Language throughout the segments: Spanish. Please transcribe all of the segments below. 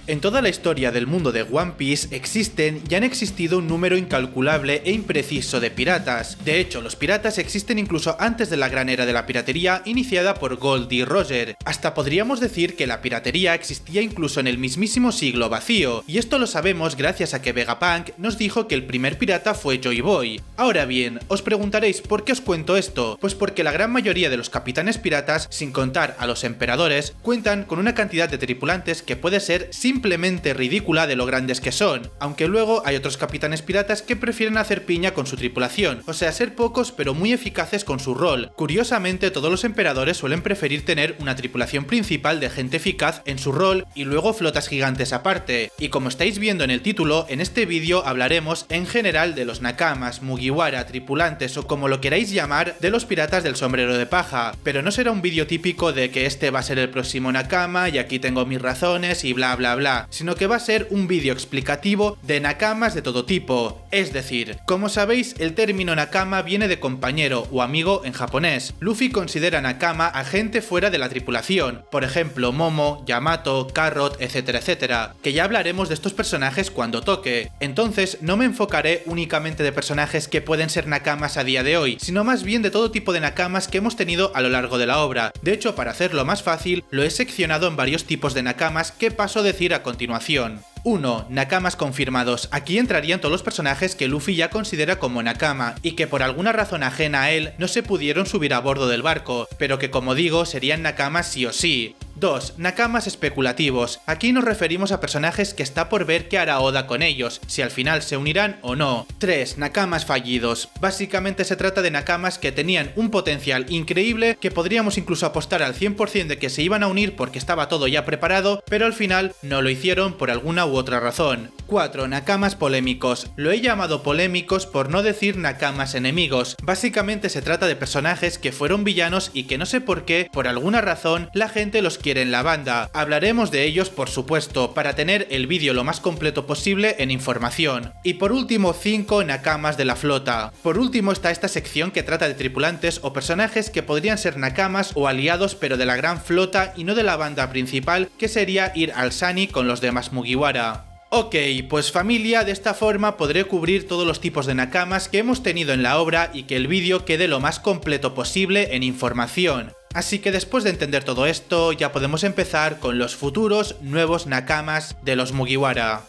En toda la historia del mundo de One Piece existen y han existido un número incalculable e impreciso de piratas. De hecho, los piratas existen incluso antes de la gran era de la piratería iniciada por Goldie Roger. Hasta podríamos decir que la piratería existía incluso en el mismísimo siglo vacío, y esto lo sabemos gracias a que Vegapunk nos dijo que el primer pirata fue Joy Boy. Ahora bien, os preguntaréis ¿por qué os cuento esto? Pues porque la gran mayoría de los capitanes piratas, sin contar a los emperadores, cuentan con una cantidad de tripulantes que puede ser simplemente ridícula de lo grandes que son, aunque luego hay otros capitanes piratas que prefieren hacer piña con su tripulación, o sea, ser pocos pero muy eficaces con su rol. Curiosamente, todos los emperadores suelen preferir tener una tripulación principal de gente eficaz en su rol y luego flotas gigantes aparte, y como estáis viendo en el título, en este vídeo hablaremos en general de los nakamas, mugiwara, tripulantes o como lo queráis llamar, de los piratas del sombrero de paja, pero no será un vídeo típico de que este va a ser el próximo nakama y aquí tengo mis razones y bla bla bla, sino que va a ser un vídeo explicativo de nakamas de todo tipo. Es decir, como sabéis, el término nakama viene de compañero o amigo en japonés. Luffy considera nakama a gente fuera de la tripulación, por ejemplo Momo, Yamato, Carrot, etcétera etcétera, que ya hablaremos de estos personajes cuando toque. Entonces no me enfocaré únicamente de personajes que pueden ser nakamas a día de hoy, sino más bien de todo tipo de nakamas que hemos tenido a lo largo de la obra. De hecho, para hacerlo más fácil, lo he seccionado en varios tipos de nakamas que paso a decir a continuación. 1. Nakamas confirmados. Aquí entrarían todos los personajes que Luffy ya considera como nakama y que por alguna razón ajena a él no se pudieron subir a bordo del barco, pero que como digo serían nakamas sí o sí. 2. Nakamas especulativos. Aquí nos referimos a personajes que está por ver qué hará Oda con ellos, si al final se unirán o no. 3. Nakamas fallidos. Básicamente se trata de nakamas que tenían un potencial increíble, que podríamos incluso apostar al 100% de que se iban a unir porque estaba todo ya preparado, pero al final no lo hicieron por alguna u otra razón. 4. Nakamas polémicos. Lo he llamado polémicos por no decir nakamas enemigos. Básicamente se trata de personajes que fueron villanos y que no sé por qué, por alguna razón, la gente los quiere en la banda. Hablaremos de ellos por supuesto, para tener el vídeo lo más completo posible en información. Y por último, 5 nakamas de la flota. Por último está esta sección que trata de tripulantes o personajes que podrían ser nakamas o aliados pero de la gran flota y no de la banda principal, que sería ir al Sunny con los demás Mugiwara. Ok, pues familia, de esta forma podré cubrir todos los tipos de nakamas que hemos tenido en la obra y que el vídeo quede lo más completo posible en información. Así que después de entender todo esto, ya podemos empezar con los futuros nuevos nakamas de los Mugiwara.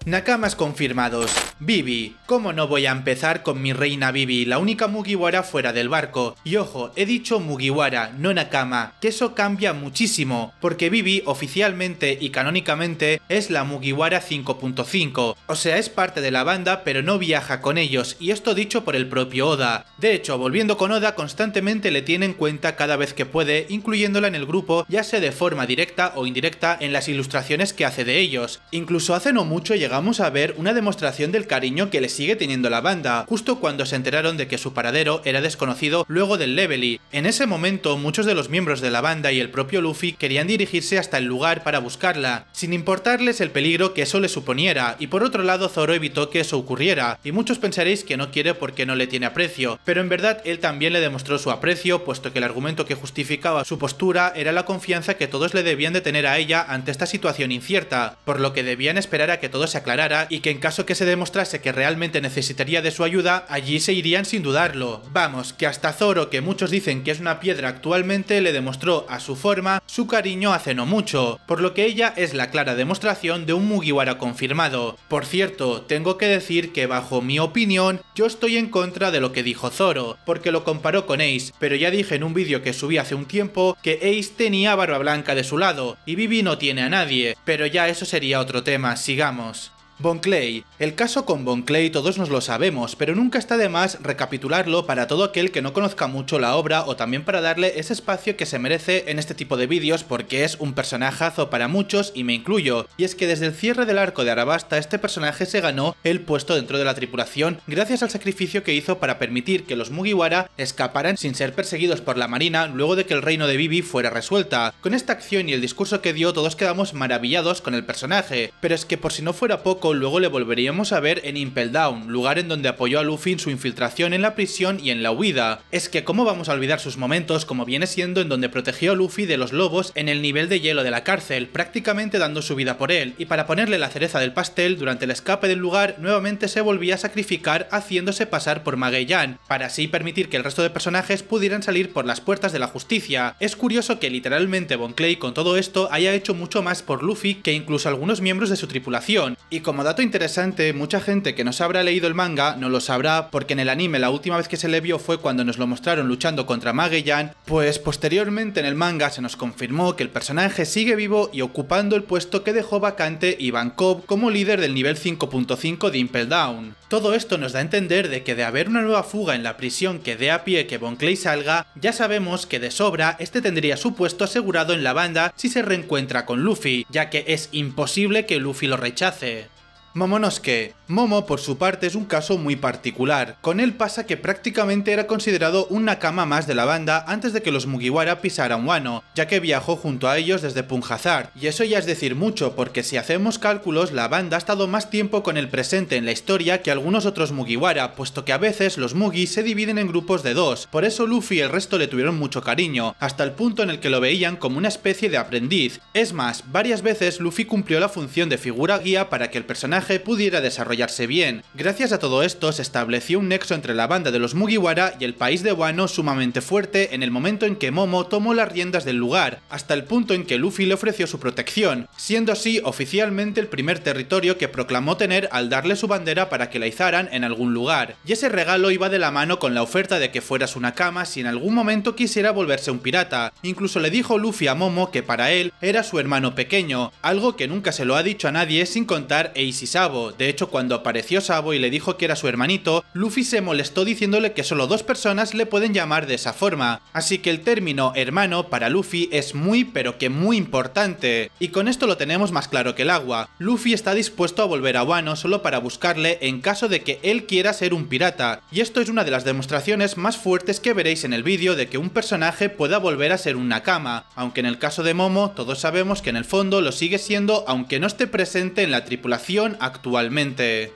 Nakamas confirmados. Vivi. ¿Cómo no voy a empezar con mi reina Vivi, la única Mugiwara fuera del barco? Y ojo, he dicho Mugiwara, no Nakama, que eso cambia muchísimo, porque Vivi oficialmente y canónicamente es la Mugiwara 5.5, o sea, es parte de la banda pero no viaja con ellos, y esto dicho por el propio Oda. De hecho, volviendo con Oda, constantemente le tiene en cuenta cada vez que puede, incluyéndola en el grupo, ya sea de forma directa o indirecta en las ilustraciones que hace de ellos. Incluso hace no mucho llegamos a ver una demostración del cariño que le sigue teniendo la banda, justo cuando se enteraron de que su paradero era desconocido luego del Leveling. En ese momento, muchos de los miembros de la banda y el propio Luffy querían dirigirse hasta el lugar para buscarla, sin importarles el peligro que eso le suponiera, y por otro lado Zoro evitó que eso ocurriera, y muchos pensaréis que no quiere porque no le tiene aprecio, pero en verdad él también le demostró su aprecio, puesto que el argumento que justificaba su postura era la confianza que todos le debían de tener a ella ante esta situación incierta, por lo que debían esperar a que todo se aclarara y que en caso que se demostrase que realmente necesitaría de su ayuda, allí se irían sin dudarlo. Vamos, que hasta Zoro, que muchos dicen que es una piedra actualmente, le demostró a su forma su cariño hace no mucho, por lo que ella es la clara demostración de un Mugiwara confirmado. Por cierto, tengo que decir que bajo mi opinión, yo estoy en contra de lo que dijo Zoro, porque lo comparó con Ace, pero ya dije en un vídeo que subí hace un tiempo que Ace tenía Barba Blanca de su lado, y Vivi no tiene a nadie, pero ya eso sería otro tema, sigamos. Bon Clay. El caso con Bon Clay todos nos lo sabemos, pero nunca está de más recapitularlo para todo aquel que no conozca mucho la obra o también para darle ese espacio que se merece en este tipo de vídeos porque es un personajazo para muchos y me incluyo. Y es que desde el cierre del arco de Arabasta este personaje se ganó el puesto dentro de la tripulación gracias al sacrificio que hizo para permitir que los Mugiwara escaparan sin ser perseguidos por la marina luego de que el reino de Vivi fuera resuelta. Con esta acción y el discurso que dio todos quedamos maravillados con el personaje, pero es que por si no fuera poco poco luego le volveríamos a ver en Impel Down, lugar en donde apoyó a Luffy en su infiltración en la prisión y en la huida. Es que cómo vamos a olvidar sus momentos como viene siendo en donde protegió a Luffy de los lobos en el nivel de hielo de la cárcel, prácticamente dando su vida por él, y para ponerle la cereza del pastel, durante el escape del lugar nuevamente se volvía a sacrificar haciéndose pasar por Magellan, para así permitir que el resto de personajes pudieran salir por las puertas de la justicia. Es curioso que literalmente Bon Clay con todo esto haya hecho mucho más por Luffy que incluso algunos miembros de su tripulación, y como dato interesante, mucha gente que no se habrá leído el manga no lo sabrá porque en el anime la última vez que se le vio fue cuando nos lo mostraron luchando contra Magellan, pues posteriormente en el manga se nos confirmó que el personaje sigue vivo y ocupando el puesto que dejó vacante Ivankov como líder del nivel 5.5 de Impel Down. Todo esto nos da a entender de que de haber una nueva fuga en la prisión que dé a pie que Bon Clay salga, ya sabemos que de sobra este tendría su puesto asegurado en la banda si se reencuentra con Luffy, ya que es imposible que Luffy lo rechace. Momonosuke. Momo por su parte es un caso muy particular. Con él pasa que prácticamente era considerado un nakama más de la banda antes de que los Mugiwara pisaran Wano, ya que viajó junto a ellos desde Punjazar, y eso ya es decir mucho porque si hacemos cálculos la banda ha estado más tiempo con el presente en la historia que algunos otros Mugiwara, puesto que a veces los Mugi se dividen en grupos de dos, por eso Luffy y el resto le tuvieron mucho cariño, hasta el punto en el que lo veían como una especie de aprendiz. Es más, varias veces Luffy cumplió la función de figura guía para que el personaje pudiera desarrollarse bien. Gracias a todo esto se estableció un nexo entre la banda de los Mugiwara y el país de Wano sumamente fuerte en el momento en que Momo tomó las riendas del lugar, hasta el punto en que Luffy le ofreció su protección, siendo así oficialmente el primer territorio que proclamó tener al darle su bandera para que la izaran en algún lugar. Y ese regalo iba de la mano con la oferta de que fuera su nakama si en algún momento quisiera volverse un pirata. Incluso le dijo Luffy a Momo que para él era su hermano pequeño, algo que nunca se lo ha dicho a nadie sin contar Ace y Sabo. De hecho, cuando apareció Sabo y le dijo que era su hermanito, Luffy se molestó diciéndole que solo dos personas le pueden llamar de esa forma. Así que el término hermano para Luffy es muy pero que muy importante. Y con esto lo tenemos más claro que el agua. Luffy está dispuesto a volver a Wano solo para buscarle en caso de que él quiera ser un pirata. Y esto es una de las demostraciones más fuertes que veréis en el vídeo de que un personaje pueda volver a ser un nakama. Aunque en el caso de Momo todos sabemos que en el fondo lo sigue siendo aunque no esté presente en la tripulación actualmente.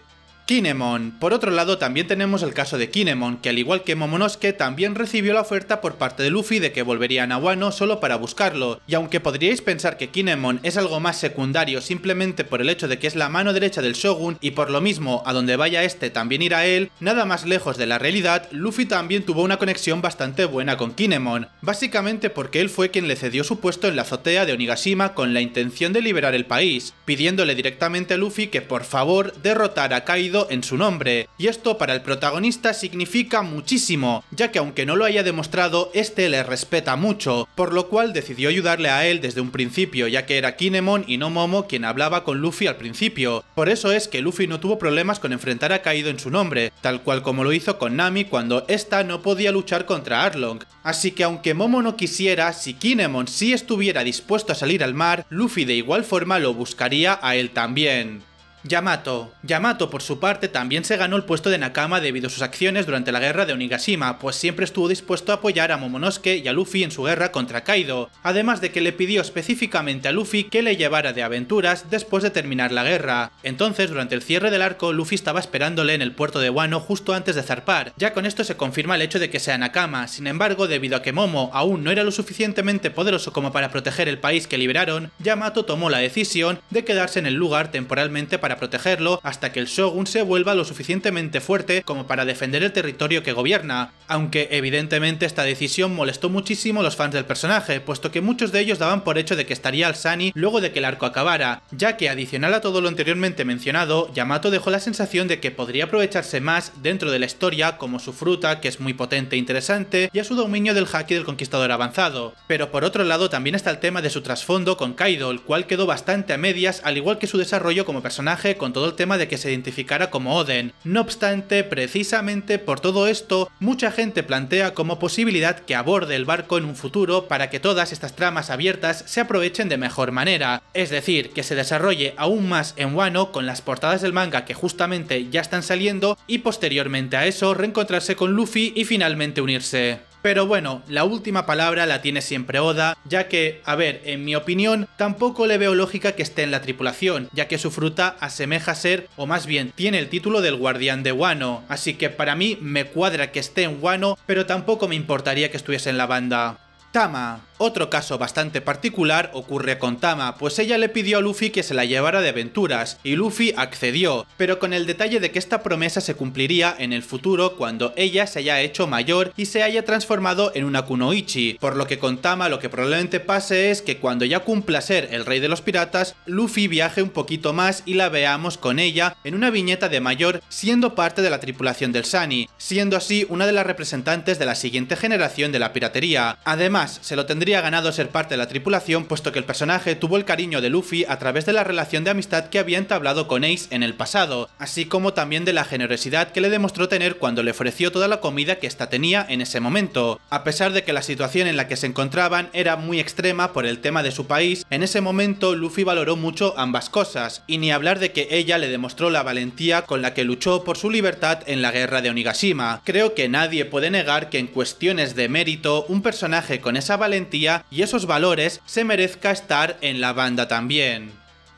Kinemon. Por otro lado también tenemos el caso de Kinemon, que al igual que Momonosuke también recibió la oferta por parte de Luffy de que volverían a Wano solo para buscarlo, y aunque podríais pensar que Kinemon es algo más secundario simplemente por el hecho de que es la mano derecha del Shogun y por lo mismo a donde vaya este también irá él, nada más lejos de la realidad, Luffy también tuvo una conexión bastante buena con Kinemon, básicamente porque él fue quien le cedió su puesto en la azotea de Onigashima con la intención de liberar el país, pidiéndole directamente a Luffy que por favor derrotara a Kaido en su nombre, y esto para el protagonista significa muchísimo, ya que aunque no lo haya demostrado, este le respeta mucho, por lo cual decidió ayudarle a él desde un principio, ya que era Kinemon y no Momo quien hablaba con Luffy al principio. Por eso es que Luffy no tuvo problemas con enfrentar a Kaido en su nombre, tal cual como lo hizo con Nami cuando ésta no podía luchar contra Arlong. Así que aunque Momo no quisiera, si Kinemon sí estuviera dispuesto a salir al mar, Luffy de igual forma lo buscaría a él también. Yamato. Yamato por su parte también se ganó el puesto de nakama debido a sus acciones durante la guerra de Onigashima, pues siempre estuvo dispuesto a apoyar a Momonosuke y a Luffy en su guerra contra Kaido, además de que le pidió específicamente a Luffy que le llevara de aventuras después de terminar la guerra. Entonces, durante el cierre del arco, Luffy estaba esperándole en el puerto de Wano justo antes de zarpar. Ya con esto se confirma el hecho de que sea nakama, sin embargo, debido a que Momo aún no era lo suficientemente poderoso como para proteger el país que liberaron, Yamato tomó la decisión de quedarse en el lugar temporalmente para protegerlo hasta que el Shogun se vuelva lo suficientemente fuerte como para defender el territorio que gobierna, aunque evidentemente esta decisión molestó muchísimo a los fans del personaje, puesto que muchos de ellos daban por hecho de que estaría al Sunny luego de que el arco acabara, ya que adicional a todo lo anteriormente mencionado, Yamato dejó la sensación de que podría aprovecharse más dentro de la historia como su fruta, que es muy potente e interesante, y a su dominio del haki del conquistador avanzado. Pero por otro lado también está el tema de su trasfondo con Kaido, el cual quedó bastante a medias, al igual que su desarrollo como personaje con todo el tema de que se identificara como Oden. No obstante, precisamente por todo esto, mucha gente plantea como posibilidad que aborde el barco en un futuro para que todas estas tramas abiertas se aprovechen de mejor manera, es decir, que se desarrolle aún más en Wano con las portadas del manga que justamente ya están saliendo y posteriormente a eso reencontrarse con Luffy y finalmente unirse. Pero bueno, la última palabra la tiene siempre Oda, ya que, a ver, en mi opinión, tampoco le veo lógica que esté en la tripulación, ya que su fruta asemeja ser, o más bien, tiene el título del guardián de Wano, así que para mí me cuadra que esté en Wano, pero tampoco me importaría que estuviese en la banda. Tama. Otro caso bastante particular ocurre con Tama, pues ella le pidió a Luffy que se la llevara de aventuras, y Luffy accedió, pero con el detalle de que esta promesa se cumpliría en el futuro cuando ella se haya hecho mayor y se haya transformado en una kunoichi, por lo que con Tama lo que probablemente pase es que cuando ya cumpla ser el rey de los piratas, Luffy viaje un poquito más y la veamos con ella en una viñeta de mayor siendo parte de la tripulación del Sunny, siendo así una de las representantes de la siguiente generación de la piratería. Además, se lo tendría ganado ser parte de la tripulación, puesto que el personaje tuvo el cariño de Luffy a través de la relación de amistad que había entablado con Ace en el pasado, así como también de la generosidad que le demostró tener cuando le ofreció toda la comida que ésta tenía en ese momento. A pesar de que la situación en la que se encontraban era muy extrema por el tema de su país, en ese momento Luffy valoró mucho ambas cosas, y ni hablar de que ella le demostró la valentía con la que luchó por su libertad en la guerra de Onigashima. Creo que nadie puede negar que en cuestiones de mérito, un personaje con esa valentía y esos valores se merezca estar en la banda también.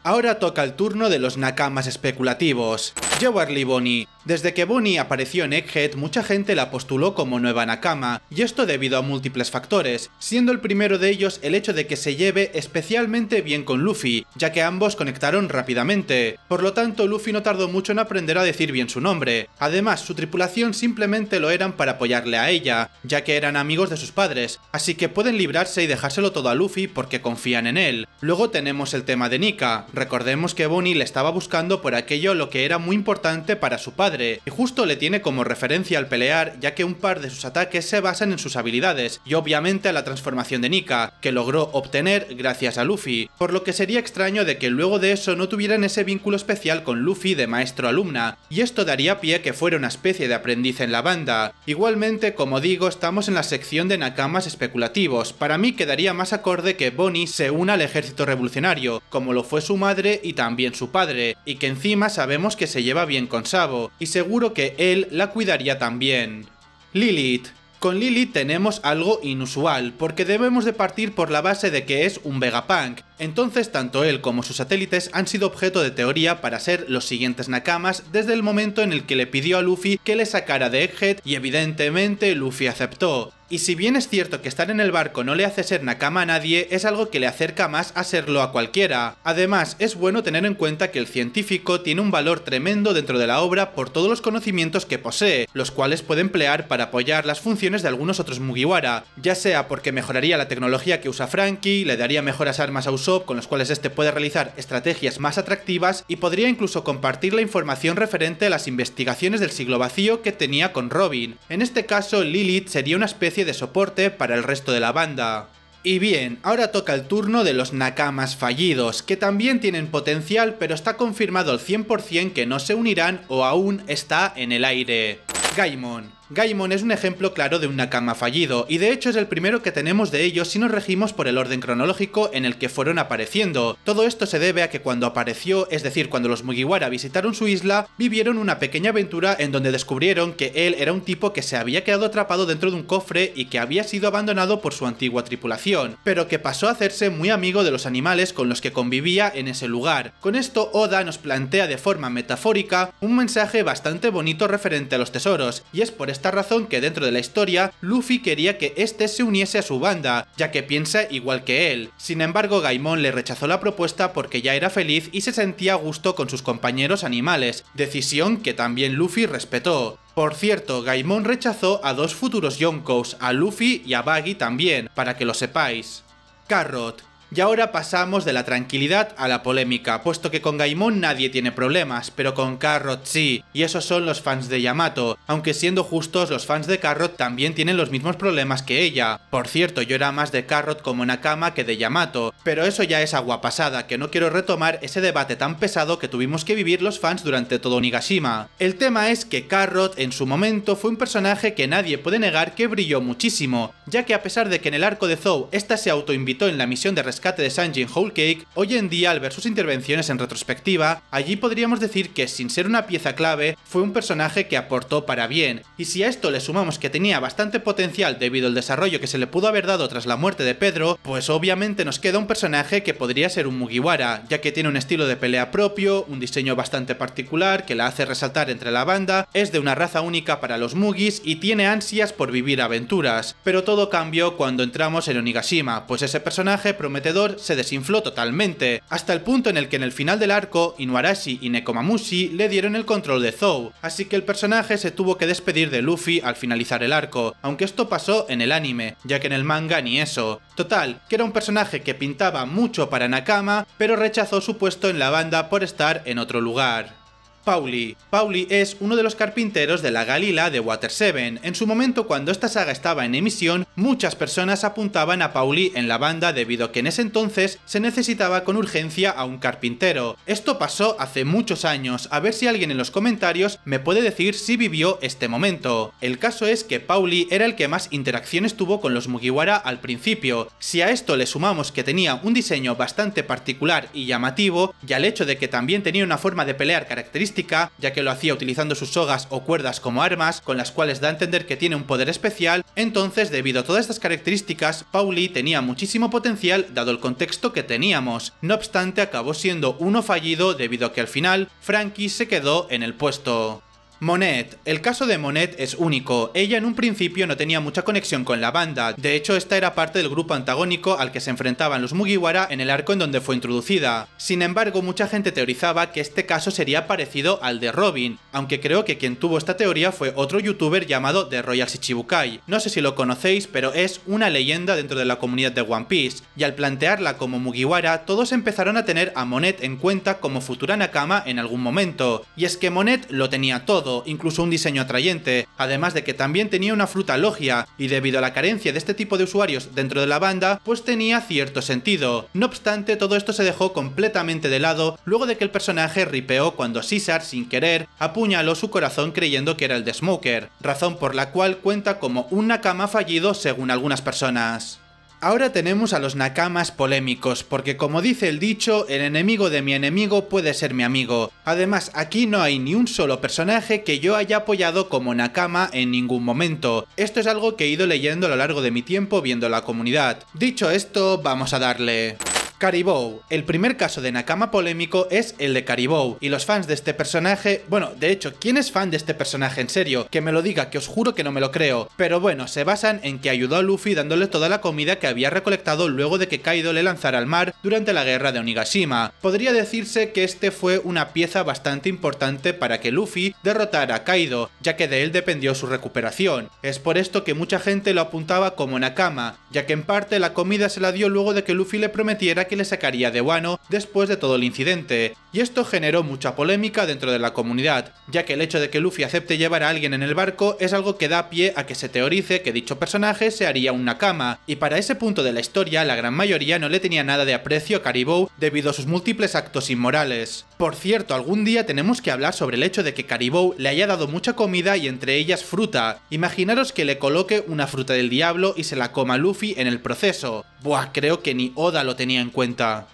Ahora toca el turno de los nakamas especulativos. Jewelry Bonnie. Desde que Bonnie apareció en Egghead, mucha gente la postuló como nueva nakama, y esto debido a múltiples factores, siendo el primero de ellos el hecho de que se lleve especialmente bien con Luffy, ya que ambos conectaron rápidamente. Por lo tanto, Luffy no tardó mucho en aprender a decir bien su nombre. Además, su tripulación simplemente lo eran para apoyarle a ella, ya que eran amigos de sus padres, así que pueden librarse y dejárselo todo a Luffy porque confían en él. Luego tenemos el tema de Nika. Recordemos que Bonnie le estaba buscando por aquello lo que era muy importante para su padre, y justo le tiene como referencia al pelear, ya que un par de sus ataques se basan en sus habilidades, y obviamente a la transformación de Nika, que logró obtener gracias a Luffy, por lo que sería extraño de que luego de eso no tuvieran ese vínculo especial con Luffy de maestro-alumna, y esto daría pie a que fuera una especie de aprendiz en la banda. Igualmente, como digo, estamos en la sección de nakamas especulativos. Para mí quedaría más acorde que Bonnie se una al ejército revolucionario, como lo fue su madre y también su padre, y que encima sabemos que se lleva bien con Sabo, y seguro que él la cuidaría también. Lilith. Con Lilith tenemos algo inusual, porque debemos de partir por la base de que es un Vegapunk. Entonces tanto él como sus satélites han sido objeto de teoría para ser los siguientes nakamas desde el momento en el que le pidió a Luffy que le sacara de Egghead, y evidentemente Luffy aceptó. Y si bien es cierto que estar en el barco no le hace ser nakama a nadie, es algo que le acerca más a serlo a cualquiera. Además, es bueno tener en cuenta que el científico tiene un valor tremendo dentro de la obra por todos los conocimientos que posee, los cuales puede emplear para apoyar las funciones de algunos otros Mugiwara, ya sea porque mejoraría la tecnología que usa Franky, le daría mejoras armas a Usopp con los cuales este puede realizar estrategias más atractivas, y podría incluso compartir la información referente a las investigaciones del siglo vacío que tenía con Robin. En este caso, Lilith sería una especie de soporte para el resto de la banda. Y bien, ahora toca el turno de los nakamas fallidos, que también tienen potencial, pero está confirmado al 100% que no se unirán o aún está en el aire. Gaimon. Gaimon es un ejemplo claro de un nakama fallido, y de hecho es el primero que tenemos de ellos si nos regimos por el orden cronológico en el que fueron apareciendo. Todo esto se debe a que cuando apareció, es decir, cuando los Mugiwara visitaron su isla, vivieron una pequeña aventura en donde descubrieron que él era un tipo que se había quedado atrapado dentro de un cofre y que había sido abandonado por su antigua tripulación, pero que pasó a hacerse muy amigo de los animales con los que convivía en ese lugar. Con esto Oda nos plantea de forma metafórica un mensaje bastante bonito referente a los tesoros, y es por esta razón que dentro de la historia Luffy quería que este se uniese a su banda, ya que piensa igual que él. Sin embargo, Gaimon le rechazó la propuesta porque ya era feliz y se sentía a gusto con sus compañeros animales, decisión que también Luffy respetó. Por cierto, Gaimon rechazó a dos futuros Yonkous, a Luffy y a Buggy también, para que lo sepáis. Carrot. Y ahora pasamos de la tranquilidad a la polémica, puesto que con Gaimon nadie tiene problemas, pero con Carrot sí, y esos son los fans de Yamato, aunque siendo justos los fans de Carrot también tienen los mismos problemas que ella. Por cierto, yo era más de Carrot como nakama que de Yamato, pero eso ya es agua pasada, que no quiero retomar ese debate tan pesado que tuvimos que vivir los fans durante todo Onigashima. El tema es que Carrot en su momento fue un personaje que nadie puede negar que brilló muchísimo, ya que a pesar de que en el arco de Zou esta se autoinvitó en la misión de rescate rescate de Sanji en Whole Cake, hoy en día al ver sus intervenciones en retrospectiva, allí podríamos decir que sin ser una pieza clave, fue un personaje que aportó para bien, y si a esto le sumamos que tenía bastante potencial debido al desarrollo que se le pudo haber dado tras la muerte de Pedro, pues obviamente nos queda un personaje que podría ser un Mugiwara, ya que tiene un estilo de pelea propio, un diseño bastante particular que la hace resaltar entre la banda, es de una raza única para los Mugis y tiene ansias por vivir aventuras. Pero todo cambió cuando entramos en Onigashima, pues ese personaje prometedor se desinfló totalmente, hasta el punto en el que en el final del arco, Inuarashi y Nekomamushi le dieron el control de Zou, así que el personaje se tuvo que despedir de Luffy al finalizar el arco, aunque esto pasó en el anime, ya que en el manga ni eso. Total, que era un personaje que pintaba mucho para Nakama, pero rechazó su puesto en la banda por estar en otro lugar. Paulie. Paulie es uno de los carpinteros de la Galila de Water 7. En su momento, cuando esta saga estaba en emisión, muchas personas apuntaban a Paulie en la banda debido a que en ese entonces se necesitaba con urgencia a un carpintero. Esto pasó hace muchos años, a ver si alguien en los comentarios me puede decir si vivió este momento. El caso es que Paulie era el que más interacciones tuvo con los Mugiwara al principio. Si a esto le sumamos que tenía un diseño bastante particular y llamativo, y al hecho de que también tenía una forma de pelear característica, ya que lo hacía utilizando sus sogas o cuerdas como armas, con las cuales da a entender que tiene un poder especial, entonces debido a todas estas características, Paulie tenía muchísimo potencial dado el contexto que teníamos. No obstante, acabó siendo uno fallido debido a que al final, Franky se quedó en el puesto. Monet. El caso de Monet es único. Ella en un principio no tenía mucha conexión con la banda, de hecho esta era parte del grupo antagónico al que se enfrentaban los Mugiwara en el arco en donde fue introducida. Sin embargo, mucha gente teorizaba que este caso sería parecido al de Robin, aunque creo que quien tuvo esta teoría fue otro youtuber llamado The Royal Shichibukai. No sé si lo conocéis, pero es una leyenda dentro de la comunidad de One Piece, y al plantearla como Mugiwara, todos empezaron a tener a Monet en cuenta como futura Nakama en algún momento. Y es que Monet lo tenía todo, incluso un diseño atrayente, además de que también tenía una fruta logia, y debido a la carencia de este tipo de usuarios dentro de la banda, pues tenía cierto sentido. No obstante, todo esto se dejó completamente de lado luego de que el personaje ripeó cuando Caesar, sin querer, apuñaló su corazón creyendo que era el de Smoker, razón por la cual cuenta como un Nakama fallido según algunas personas. Ahora tenemos a los Nakamas polémicos, porque como dice el dicho, el enemigo de mi enemigo puede ser mi amigo. Además, aquí no hay ni un solo personaje que yo haya apoyado como Nakama en ningún momento. Esto es algo que he ido leyendo a lo largo de mi tiempo viendo la comunidad. Dicho esto, vamos a darle. Caribou. El primer caso de Nakama polémico es el de Caribou, y los fans de este personaje, bueno, de hecho, ¿quién es fan de este personaje en serio? Que me lo diga, que os juro que no me lo creo, pero bueno, se basan en que ayudó a Luffy dándole toda la comida que había recolectado luego de que Kaido le lanzara al mar durante la guerra de Onigashima. Podría decirse que este fue una pieza bastante importante para que Luffy derrotara a Kaido, ya que de él dependió su recuperación. Es por esto que mucha gente lo apuntaba como Nakama, ya que en parte la comida se la dio luego de que Luffy le prometiera que le sacaría de Wano después de todo el incidente, y esto generó mucha polémica dentro de la comunidad, ya que el hecho de que Luffy acepte llevar a alguien en el barco es algo que da pie a que se teorice que dicho personaje se haría un Nakama, y para ese punto de la historia la gran mayoría no le tenía nada de aprecio a Caribou debido a sus múltiples actos inmorales. Por cierto, algún día tenemos que hablar sobre el hecho de que Caribou le haya dado mucha comida y entre ellas fruta. Imaginaros que le coloque una fruta del diablo y se la coma Luffy en el proceso. Buah, creo que ni Oda lo tenía en cuenta.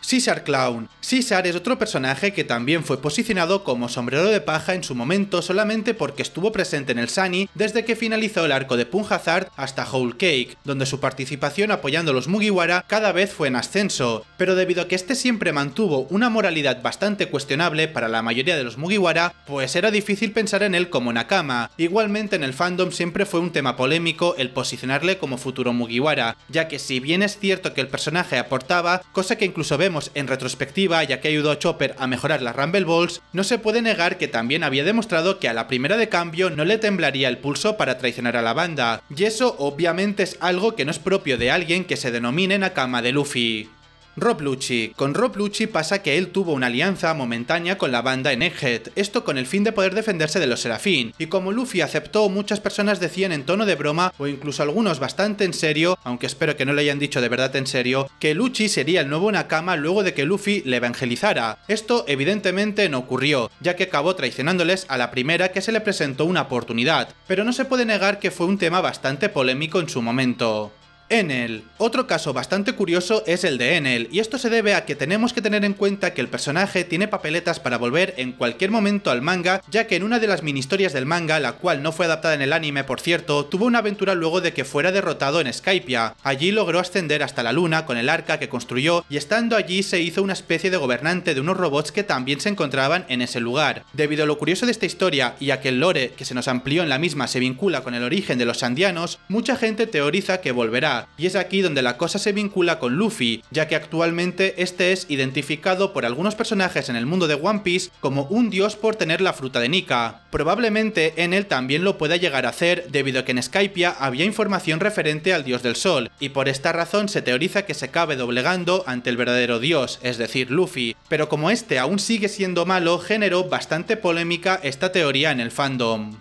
Caesar Clown. Caesar es otro personaje que también fue posicionado como sombrero de paja en su momento solamente porque estuvo presente en el Sunny desde que finalizó el arco de Punjazard hasta Whole Cake, donde su participación apoyando a los Mugiwara cada vez fue en ascenso, pero debido a que este siempre mantuvo una moralidad bastante cuestionable para la mayoría de los Mugiwara, pues era difícil pensar en él como Nakama. Igualmente en el fandom siempre fue un tema polémico el posicionarle como futuro Mugiwara, ya que si bien es cierto que el personaje aportaba, cosa que incluso vemos en retrospectiva ya que ayudó a Chopper a mejorar las Rumble Balls, no se puede negar que también había demostrado que a la primera de cambio no le temblaría el pulso para traicionar a la banda, y eso obviamente es algo que no es propio de alguien que se denomine Nakama de Luffy. Rob Lucci. Con Rob Lucci pasa que él tuvo una alianza momentánea con la banda en Egghead, esto con el fin de poder defenderse de los Serafín, y como Luffy aceptó, muchas personas decían en tono de broma, o incluso algunos bastante en serio, aunque espero que no le hayan dicho de verdad en serio, que Lucci sería el nuevo Nakama luego de que Luffy le evangelizara. Esto evidentemente no ocurrió, ya que acabó traicionándoles a la primera que se le presentó una oportunidad, pero no se puede negar que fue un tema bastante polémico en su momento. Enel. Otro caso bastante curioso es el de Enel, y esto se debe a que tenemos que tener en cuenta que el personaje tiene papeletas para volver en cualquier momento al manga, ya que en una de las mini historias del manga, la cual no fue adaptada en el anime por cierto, tuvo una aventura luego de que fuera derrotado en Skypiea. Allí logró ascender hasta la luna con el arca que construyó, y estando allí se hizo una especie de gobernante de unos robots que también se encontraban en ese lugar. Debido a lo curioso de esta historia, y a que el lore que se nos amplió en la misma se vincula con el origen de los Andianos, mucha gente teoriza que volverá. Y es aquí donde la cosa se vincula con Luffy, ya que actualmente este es identificado por algunos personajes en el mundo de One Piece como un dios por tener la fruta de Nika. Probablemente Enel también lo pueda llegar a hacer debido a que en Skypiea había información referente al dios del sol, y por esta razón se teoriza que se acabe doblegando ante el verdadero dios, es decir, Luffy. Pero como este aún sigue siendo malo, generó bastante polémica esta teoría en el fandom.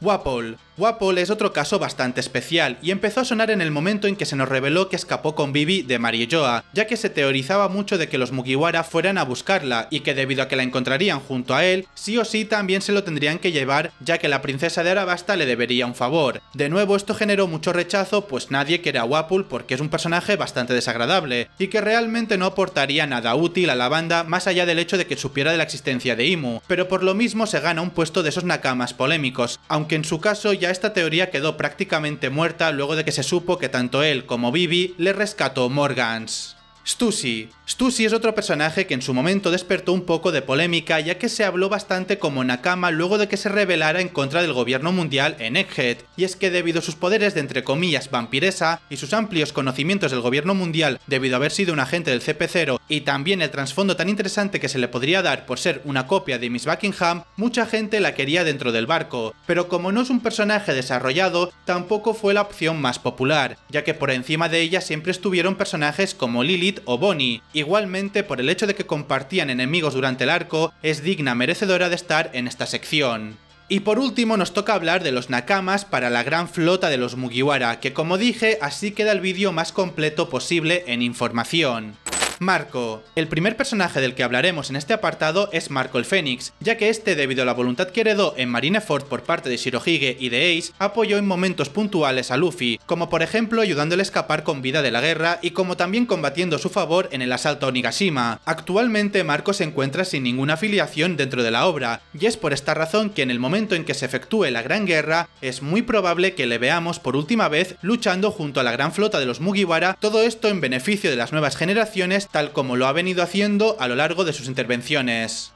Wapol. Wapol es otro caso bastante especial, y empezó a sonar en el momento en que se nos reveló que escapó con Vivi de Mariejoa, ya que se teorizaba mucho de que los Mugiwara fueran a buscarla, y que debido a que la encontrarían junto a él, sí o sí también se lo tendrían que llevar, ya que la princesa de Arabasta le debería un favor. De nuevo esto generó mucho rechazo, pues nadie quiere a Wapol porque es un personaje bastante desagradable, y que realmente no aportaría nada útil a la banda más allá del hecho de que supiera de la existencia de Imu, pero por lo mismo se gana un puesto de esos nakamas polémicos, aunque en su caso ya esta teoría quedó prácticamente muerta luego de que se supo que tanto él como Vivi le rescató Morgans. Stussy. Stussy es otro personaje que en su momento despertó un poco de polémica, ya que se habló bastante como Nakama luego de que se rebelara en contra del gobierno mundial en Egghead, y es que debido a sus poderes de entre comillas vampiresa y sus amplios conocimientos del gobierno mundial debido a haber sido un agente del CP0 y también el trasfondo tan interesante que se le podría dar por ser una copia de Miss Buckingham, mucha gente la quería dentro del barco, pero como no es un personaje desarrollado, tampoco fue la opción más popular, ya que por encima de ella siempre estuvieron personajes como Lilith o Bonnie. Igualmente, por el hecho de que compartían enemigos durante el arco, es digna merecedora de estar en esta sección. Y por último nos toca hablar de los nakamas para la gran flota de los Mugiwara, que como dije, así queda el vídeo más completo posible en información. Marco. El primer personaje del que hablaremos en este apartado es Marco el Fénix, ya que este, debido a la voluntad que heredó en Marineford por parte de Shirohige y de Ace, apoyó en momentos puntuales a Luffy, como por ejemplo ayudándole a escapar con vida de la guerra y como también combatiendo a su favor en el asalto a Onigashima. Actualmente Marco se encuentra sin ninguna afiliación dentro de la obra, y es por esta razón que en el momento en que se efectúe la Gran Guerra, es muy probable que le veamos por última vez luchando junto a la gran flota de los Mugiwara, todo esto en beneficio de las nuevas generaciones, tal como lo ha venido haciendo a lo largo de sus intervenciones.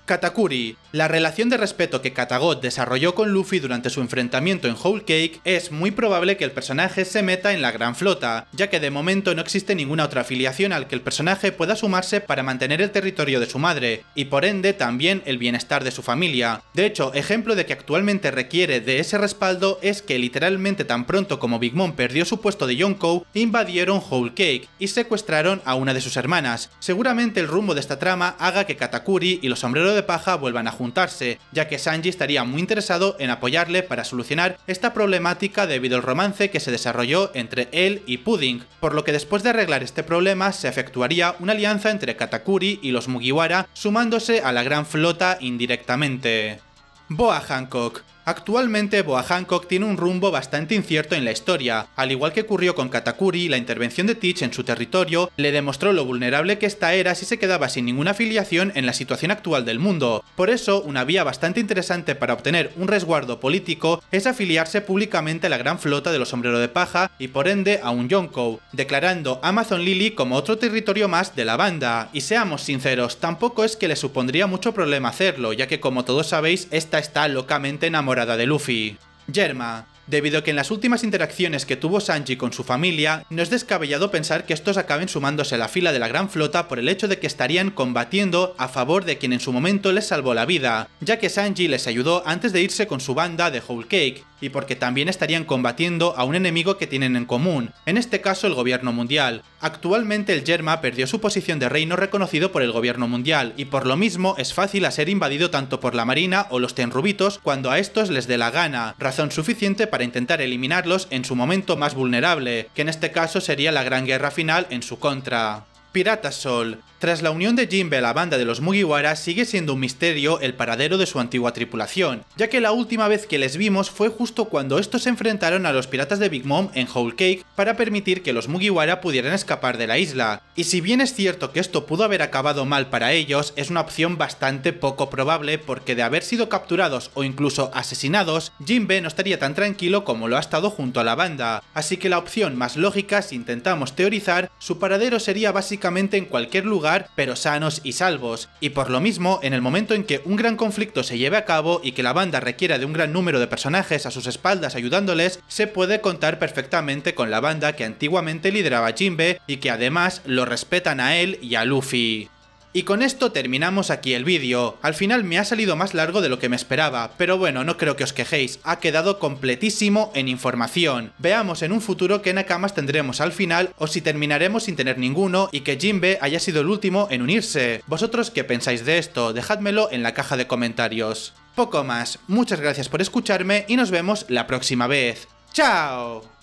Katakuri. La relación de respeto que Katagot desarrolló con Luffy durante su enfrentamiento en Whole Cake es muy probable que el personaje se meta en la gran flota, ya que de momento no existe ninguna otra afiliación al que el personaje pueda sumarse para mantener el territorio de su madre, y por ende también el bienestar de su familia. De hecho, ejemplo de que actualmente requiere de ese respaldo es que literalmente tan pronto como Big Mom perdió su puesto de Yonkou, invadieron Whole Cake y secuestraron a una de sus hermanas. Seguramente el rumbo de esta trama haga que Katakuri y los sombreros de paja vuelvan a juntarse, ya que Sanji estaría muy interesado en apoyarle para solucionar esta problemática debido al romance que se desarrolló entre él y Pudding, por lo que después de arreglar este problema se efectuaría una alianza entre Katakuri y los Mugiwara, sumándose a la gran flota indirectamente. Boa Hancock. Actualmente Boa Hancock tiene un rumbo bastante incierto en la historia. Al igual que ocurrió con Katakuri, la intervención de Teach en su territorio le demostró lo vulnerable que ésta era si se quedaba sin ninguna afiliación en la situación actual del mundo. Por eso, una vía bastante interesante para obtener un resguardo político es afiliarse públicamente a la gran flota de los Sombrero de Paja y por ende a un Yonkou, declarando Amazon Lily como otro territorio más de la banda. Y seamos sinceros, tampoco es que le supondría mucho problema hacerlo, ya que como todos sabéis, esta está locamente enamorada de Luffy. Germa. Debido a que en las últimas interacciones que tuvo Sanji con su familia, no es descabellado pensar que estos acaben sumándose a la fila de la gran flota por el hecho de que estarían combatiendo a favor de quien en su momento les salvó la vida, ya que Sanji les ayudó antes de irse con su banda de Whole Cake, y porque también estarían combatiendo a un enemigo que tienen en común, en este caso el gobierno mundial. Actualmente el Germa perdió su posición de reino reconocido por el gobierno mundial, y por lo mismo es fácil a ser invadido tanto por la marina o los Tenrubitos cuando a estos les dé la gana, razón suficiente para intentar eliminarlos en su momento más vulnerable, que en este caso sería la gran guerra final en su contra. Pirata Sol. Tras la unión de Jinbe a la banda de los Mugiwara, sigue siendo un misterio el paradero de su antigua tripulación, ya que la última vez que les vimos fue justo cuando estos se enfrentaron a los piratas de Big Mom en Whole Cake para permitir que los Mugiwara pudieran escapar de la isla. Y si bien es cierto que esto pudo haber acabado mal para ellos, es una opción bastante poco probable porque de haber sido capturados o incluso asesinados, Jinbe no estaría tan tranquilo como lo ha estado junto a la banda. Así que la opción más lógica, si intentamos teorizar, su paradero sería básicamente en cualquier lugar pero sanos y salvos, y por lo mismo, en el momento en que un gran conflicto se lleve a cabo y que la banda requiera de un gran número de personajes a sus espaldas ayudándoles, se puede contar perfectamente con la banda que antiguamente lideraba Jinbe y que además lo respetan a él y a Luffy. Y con esto terminamos aquí el vídeo. Al final me ha salido más largo de lo que me esperaba, pero bueno, no creo que os quejéis, ha quedado completísimo en información. Veamos en un futuro qué nakamas tendremos al final o si terminaremos sin tener ninguno y que Jinbe haya sido el último en unirse. ¿Vosotros qué pensáis de esto? Dejádmelo en la caja de comentarios. Poco más, muchas gracias por escucharme y nos vemos la próxima vez. ¡Chao!